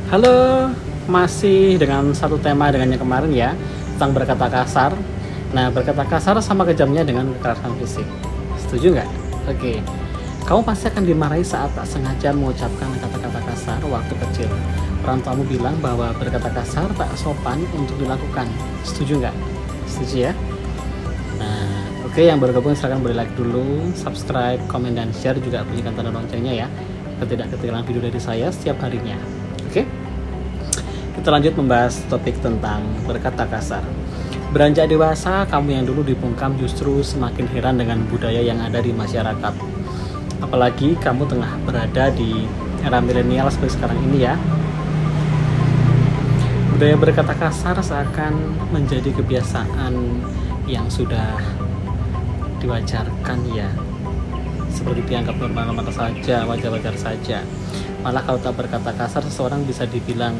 Halo, masih dengan satu tema dengan yang kemarin ya, tentang berkata kasar. Nah, berkata kasar sama kejamnya dengan kekerasan fisik. Setuju nggak? Oke. Kamu pasti akan dimarahi saat tak sengaja mengucapkan kata-kata kasar waktu kecil. Orang tuamu bilang bahwa berkata kasar tak sopan untuk dilakukan. Setuju nggak? Setuju ya? Nah, oke, yang baru gabung silahkan beri like dulu, subscribe, komen, dan share, juga bunyikan tanda loncengnya ya, agar tidak ketinggalan video dari saya setiap harinya. Oke, kita lanjut membahas topik tentang berkata kasar. Beranjak dewasa, kamu yang dulu dibungkam justru semakin heran dengan budaya yang ada di masyarakat. Apalagi kamu tengah berada di era milenial seperti sekarang ini ya. Budaya berkata kasar seakan menjadi kebiasaan yang sudah diwajarkan ya. Seperti dianggap normal-normal saja, wajar-wajar saja. Malah kalau tak berkata kasar, seseorang bisa dibilang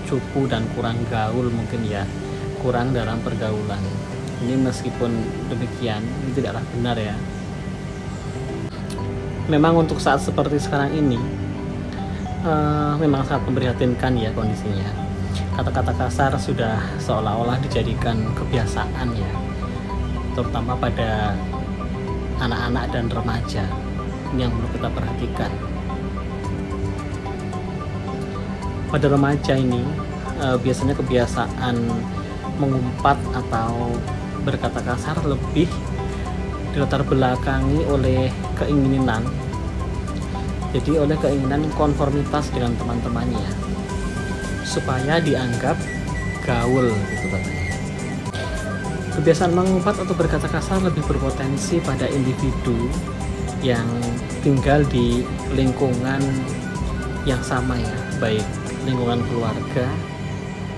cupu dan kurang gaul mungkin ya, kurang dalam pergaulan. Ini meskipun demikian, ini tidaklah benar ya. Memang untuk saat seperti sekarang ini, memang sangat memprihatinkan ya kondisinya. Kata-kata kasar sudah seolah-olah dijadikan kebiasaan ya, terutama pada anak-anak dan remaja. Ini yang perlu kita perhatikan. Pada remaja ini biasanya kebiasaan mengumpat atau berkata kasar lebih dilatar belakangi oleh keinginan, jadi oleh keinginan konformitas dengan teman-temannya supaya dianggap gaul gitu katanya. Kebiasaan mengumpat atau berkata kasar lebih berpotensi pada individu yang tinggal di lingkungan yang sama ya, baik lingkungan keluarga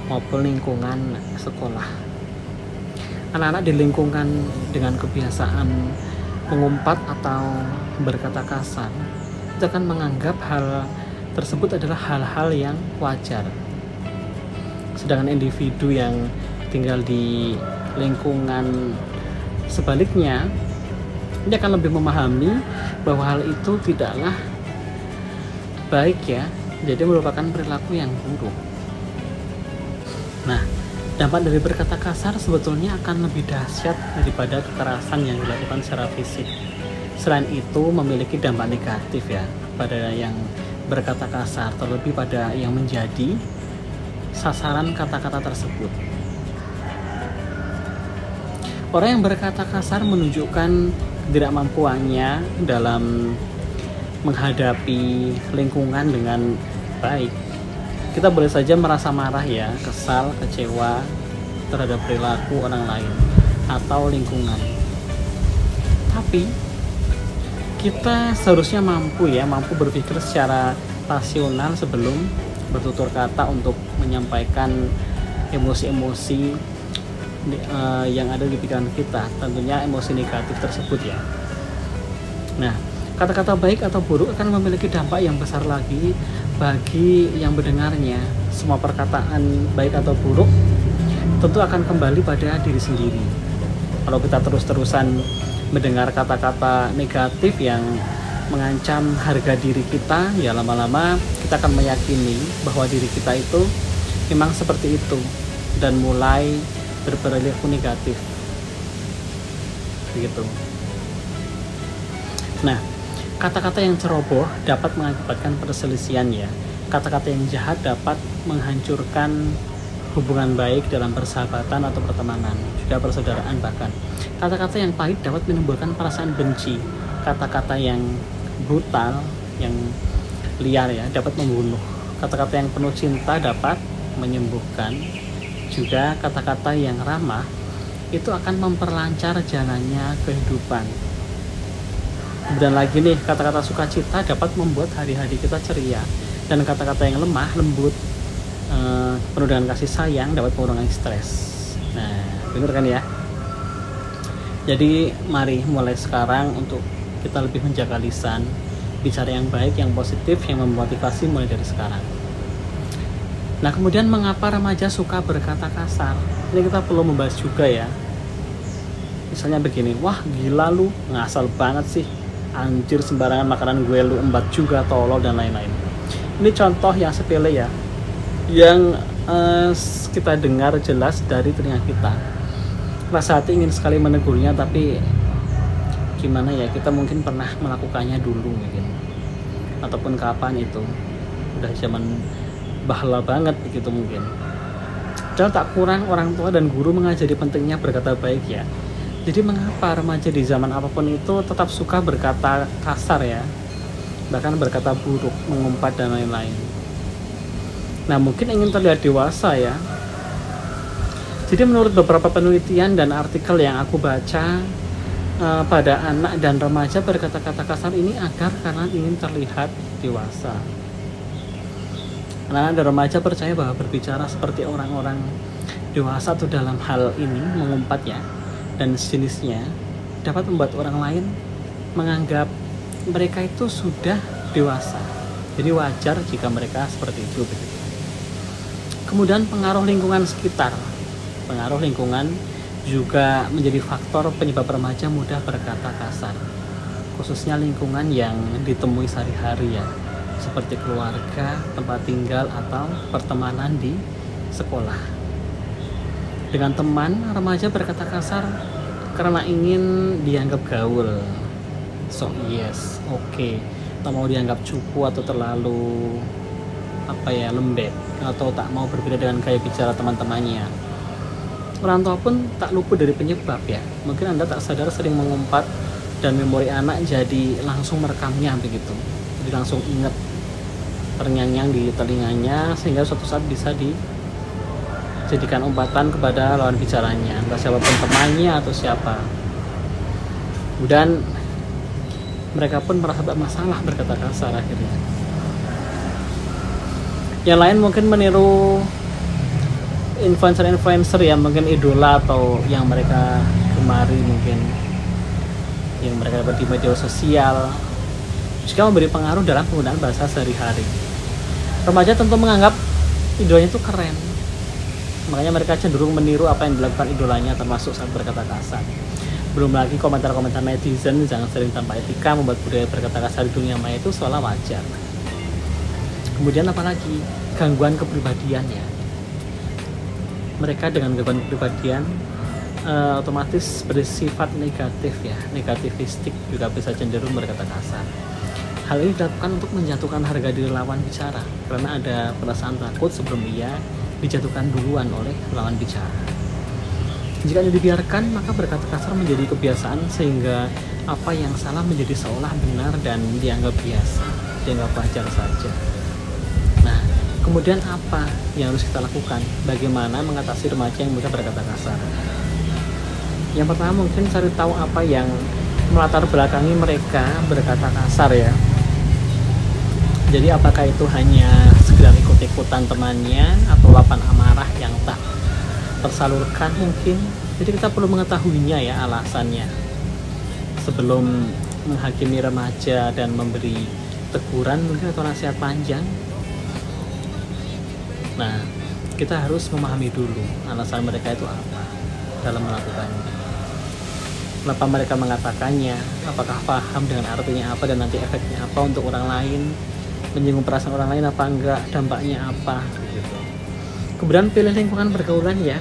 maupun lingkungan sekolah. Anak-anak di lingkungan dengan kebiasaan mengumpat atau berkata kasar itu akan menganggap hal tersebut adalah hal-hal yang wajar. Sedangkan individu yang tinggal di lingkungan sebaliknya, dia akan lebih memahami bahwa hal itu tidaklah baik ya, jadi merupakan perilaku yang buruk. Nah, dampak dari berkata kasar sebetulnya akan lebih dahsyat daripada kekerasan yang dilakukan secara fisik. Selain itu memiliki dampak negatif ya pada yang berkata kasar, terlebih pada yang menjadi sasaran kata-kata tersebut. Orang yang berkata kasar menunjukkan ketidakmampuannya dalam menghadapi lingkungan dengan baik. Kita boleh saja merasa marah ya, kesal, kecewa terhadap perilaku orang lain atau lingkungan. Tapi kita seharusnya mampu berpikir secara rasional sebelum bertutur kata untuk menyampaikan emosi-emosi yang ada di pikiran kita, tentunya emosi negatif tersebut ya. Nah, kata-kata baik atau buruk akan memiliki dampak yang besar lagi bagi yang mendengarnya. Semua perkataan baik atau buruk tentu akan kembali pada diri sendiri. Kalau kita terus-terusan mendengar kata-kata negatif yang mengancam harga diri kita, ya lama-lama kita akan meyakini bahwa diri kita itu memang seperti itu dan mulai berperilaku negatif. Begitu. Nah, kata-kata yang ceroboh dapat mengakibatkan perselisihan ya. Kata-kata yang jahat dapat menghancurkan hubungan baik dalam persahabatan atau pertemanan, juga persaudaraan bahkan. Kata-kata yang pahit dapat menimbulkan perasaan benci. Kata-kata yang brutal, yang liar ya, dapat membunuh. Kata-kata yang penuh cinta dapat menyembuhkan. Juga kata-kata yang ramah itu akan memperlancar jalannya kehidupan. Dan lagi nih, kata-kata sukacita dapat membuat hari-hari kita ceria, dan kata-kata yang lemah, lembut, penuh dengan kasih sayang dapat mengurangi stres. Nah, benar kan ya? Jadi mari mulai sekarang untuk kita lebih menjaga lisan, bicara yang baik, yang positif, yang memotivasi mulai dari sekarang. Nah, kemudian mengapa remaja suka berkata kasar? Ini kita perlu membahas juga ya. Misalnya begini, wah gila lu, ngasal banget sih, anjir sembarangan makanan gue lu embat juga, tolol dan lain-lain. Ini contoh yang sepele ya. yang kita dengar jelas dari telinga kita. Rasa hati ingin sekali menegurnya, tapi gimana ya, kita mungkin pernah melakukannya dulu mungkin, ataupun kapan itu udah zaman bahla banget begitu mungkin. Dan tak kurang orang tua dan guru mengajari pentingnya berkata baik ya. Jadi mengapa remaja di zaman apapun itu tetap suka berkata kasar ya, bahkan berkata buruk, mengumpat dan lain-lain. Nah, mungkin ingin terlihat dewasa ya. Jadi menurut beberapa penelitian dan artikel yang aku baca, pada anak dan remaja berkata-kata kasar ini agar karena ingin terlihat dewasa. Anak dan remaja percaya bahwa berbicara seperti orang-orang dewasa atau dalam hal ini mengumpat ya dan sejenisnya dapat membuat orang lain menganggap mereka itu sudah dewasa. Jadi wajar jika mereka seperti itu begitu. Kemudian pengaruh lingkungan sekitar. Pengaruh lingkungan juga menjadi faktor penyebab remaja mudah berkata kasar, khususnya lingkungan yang ditemui sehari-hari ya, seperti keluarga, tempat tinggal, atau pertemanan di sekolah. Dengan teman, remaja berkata kasar karena ingin dianggap gaul, so yes, oke, tak mau dianggap cupu atau terlalu lembek, atau tak mau berbeda dengan gaya bicara teman-temannya. Orang tua pun tak luput dari penyebab ya. Mungkin Anda tak sadar sering mengumpat dan memori anak jadi langsung merekamnya begitu. Jadi langsung ingat, terngiang-ngiang di telinganya, sehingga suatu saat bisa dijadikan umpatan kepada lawan bicaranya, entah siapapun temannya atau siapa. Dan mereka pun merasa tak masalah berkata kasar akhirnya. Yang lain mungkin meniru influencer yang mungkin idola atau yang mereka gemari, mungkin yang mereka dapat di media sosial, juga memberi pengaruh dalam penggunaan bahasa sehari-hari. Remaja tentu menganggap idolanya itu keren, makanya mereka cenderung meniru apa yang dilakukan idolanya, termasuk saat berkata kasar. Belum lagi komentar-komentar netizen jangan sering tanpa etika membuat budaya berkata kasar di dunia maya itu seolah wajar. Kemudian apalagi gangguan kepribadian ya. Mereka dengan gangguan kepribadian otomatis bersifat negatif ya, negativistik, juga bisa cenderung berkata kasar. Hal ini dilakukan untuk menjatuhkan harga diri lawan bicara, karena ada perasaan takut sebelum ia dijatuhkan duluan oleh lawan bicara. Jika ini dibiarkan, maka berkata kasar menjadi kebiasaan, sehingga apa yang salah menjadi seolah benar dan dianggap biasa, dianggap wajar saja. Nah, kemudian apa yang harus kita lakukan? Bagaimana mengatasi remaja yang mudah berkata kasar? Yang pertama mungkin cari tahu apa yang melatar belakangi mereka berkata kasar ya. Jadi apakah itu hanya sekedar ikut-ikutan temannya atau luapan amarah yang tak tersalurkan mungkin? Jadi kita perlu mengetahuinya ya, alasannya sebelum menghakimi remaja dan memberi teguran mungkin atau nasihat panjang. Nah, kita harus memahami dulu alasan mereka itu apa dalam melakukannya. Kenapa mereka mengatakannya? Apakah paham dengan artinya apa dan nanti efeknya apa untuk orang lain? Menyinggung perasaan orang lain apa enggak? Dampaknya apa? Gitu. Kemudian pilih lingkungan pergaulan ya.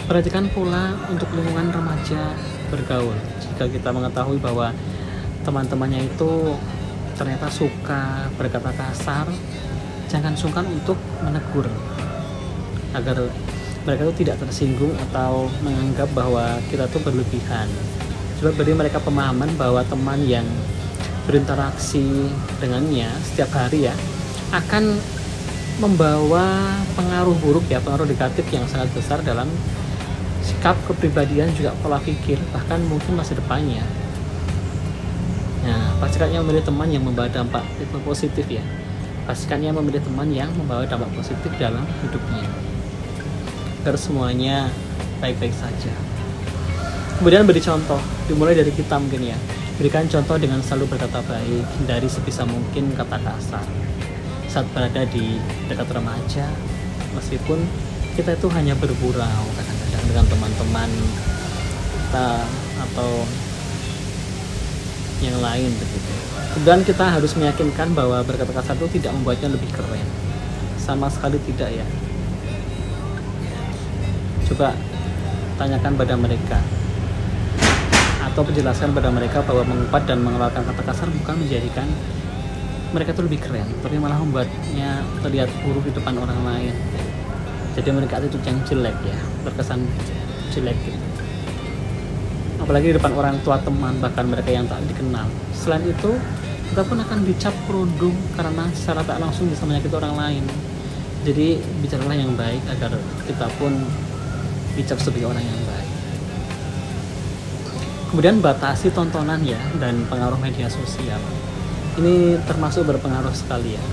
Perhatikan pula untuk lingkungan remaja bergaul. Jika kita mengetahui bahwa teman-temannya itu ternyata suka berkata kasar, jangan sungkan untuk menegur agar mereka itu tidak tersinggung atau menganggap bahwa kita tuh berlebihan. Coba beri mereka pemahaman bahwa teman yang berinteraksi dengannya setiap hari ya akan membawa pengaruh buruk ya, pengaruh negatif yang sangat besar dalam sikap, kepribadian, juga pola pikir, bahkan mungkin masa depannya. Nah, pastikan ia memilih teman yang membawa dampak positif ya. Pastikan ia memilih teman yang membawa dampak positif dalam hidupnya, agar semuanya baik-baik saja. Kemudian beri contoh, dimulai dari kita mungkin ya. Berikan contoh dengan selalu berkata baik, hindari sebisa mungkin kata kasar saat berada di dekat remaja, meskipun kita itu hanya bergurau kadang-kadang dengan teman-teman kita atau yang lain begitu. Kemudian kita harus meyakinkan bahwa berkata kasar itu tidak membuatnya lebih keren, Sama sekali tidak ya. Coba tanyakan pada mereka atau penjelaskan pada mereka bahwa mengumpat dan mengeluarkan kata kasar bukan menjadikan mereka itu lebih keren, tapi malah membuatnya terlihat buruk di depan orang lain. Jadi mereka itu yang jelek ya, terkesan jelek gitu. Apalagi di depan orang tua, teman, bahkan mereka yang tak dikenal. Selain itu, kita pun akan dicap kerudung karena secara tak langsung bisa menyakiti orang lain. Jadi bicaralah yang baik agar kita pun dicap sebagai orang yang baik. Kemudian batasi tontonan ya dan pengaruh media sosial. Ini termasuk berpengaruh sekali ya.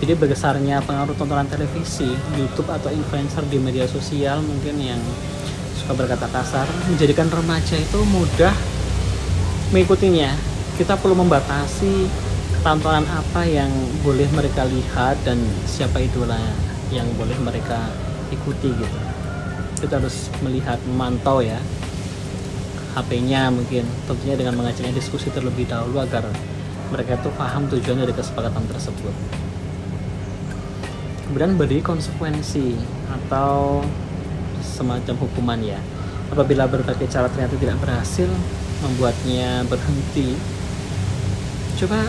Jadi besarnya pengaruh tontonan televisi, YouTube atau influencer di media sosial mungkin yang suka berkata kasar menjadikan remaja itu mudah mengikutinya. Kita perlu membatasi tontonan apa yang boleh mereka lihat dan siapa idola yang boleh mereka ikuti gitu. Kita harus melihat, memantau ya HP-nya mungkin, tentunya dengan mengajaknya diskusi terlebih dahulu agar mereka itu paham tujuan dari kesepakatan tersebut. Kemudian beri konsekuensi atau semacam hukuman ya. Apabila berbagai cara ternyata tidak berhasil membuatnya berhenti, coba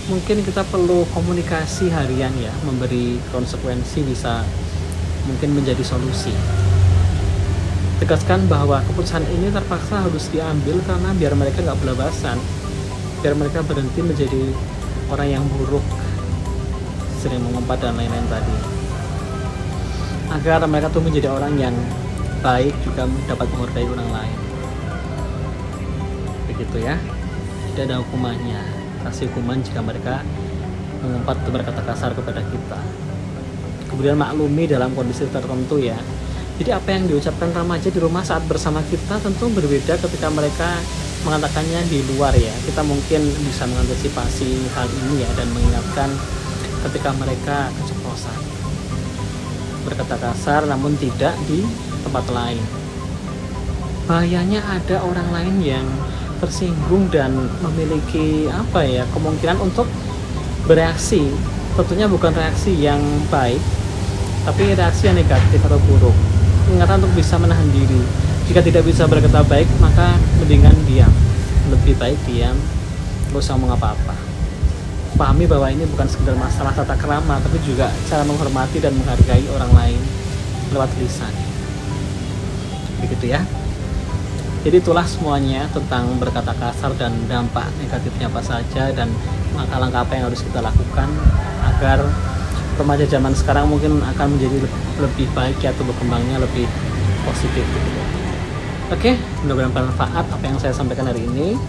mungkin kita perlu komunikasi harian ya. Memberi konsekuensi bisa mungkin menjadi solusi. Tegaskan bahwa keputusan ini terpaksa harus diambil karena biar mereka nggak belabasan, biar mereka berhenti menjadi orang yang buruk, sering mengumpat dan lain-lain tadi, agar mereka tuh menjadi orang yang baik, juga dapat menghargai orang lain. Begitu ya. Tidak ada hukumannya, kasih hukuman jika mereka mengumpat atau berkata kasar kepada kita. Kemudian maklumi dalam kondisi tertentu ya. Jadi apa yang diucapkan remaja di rumah saat bersama kita tentu berbeda ketika mereka mengatakannya di luar ya. Kita mungkin bisa mengantisipasi hal ini ya dan mengingatkan ketika mereka keceplosan berkata kasar namun tidak di tempat lain. Bahayanya ada orang lain yang tersinggung dan memiliki kemungkinan untuk bereaksi. Tentunya bukan reaksi yang baik, tapi reaksi yang negatif atau buruk. Ingatlah untuk bisa menahan diri. Jika tidak bisa berkata baik, maka mendingan diam. Lebih baik diam, gak usah ngomong apa-apa. Pahami bahwa ini bukan sekedar masalah tata krama, tapi juga cara menghormati dan menghargai orang lain lewat lisan. Begitu ya. Jadi itulah semuanya tentang berkata kasar dan dampak negatifnya apa saja, dan langkah-langkah apa yang harus kita lakukan agar remaja zaman sekarang mungkin akan menjadi lebih baik ya, atau berkembangnya lebih positif gitu. Oke, mudah-mudahan bermanfaat apa yang saya sampaikan hari ini.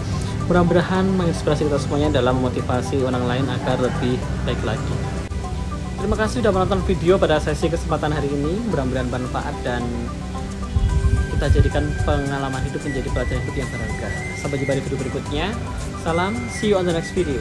Mudah-mudahan menginspirasi kita semuanya dalam memotivasi orang lain agar lebih baik lagi. Terima kasih sudah menonton video pada sesi kesempatan hari ini. Mudah-mudahan bermanfaat dan kita jadikan pengalaman hidup menjadi pelajaran hidup yang berharga. Sampai jumpa di video berikutnya. Salam, see you on the next video.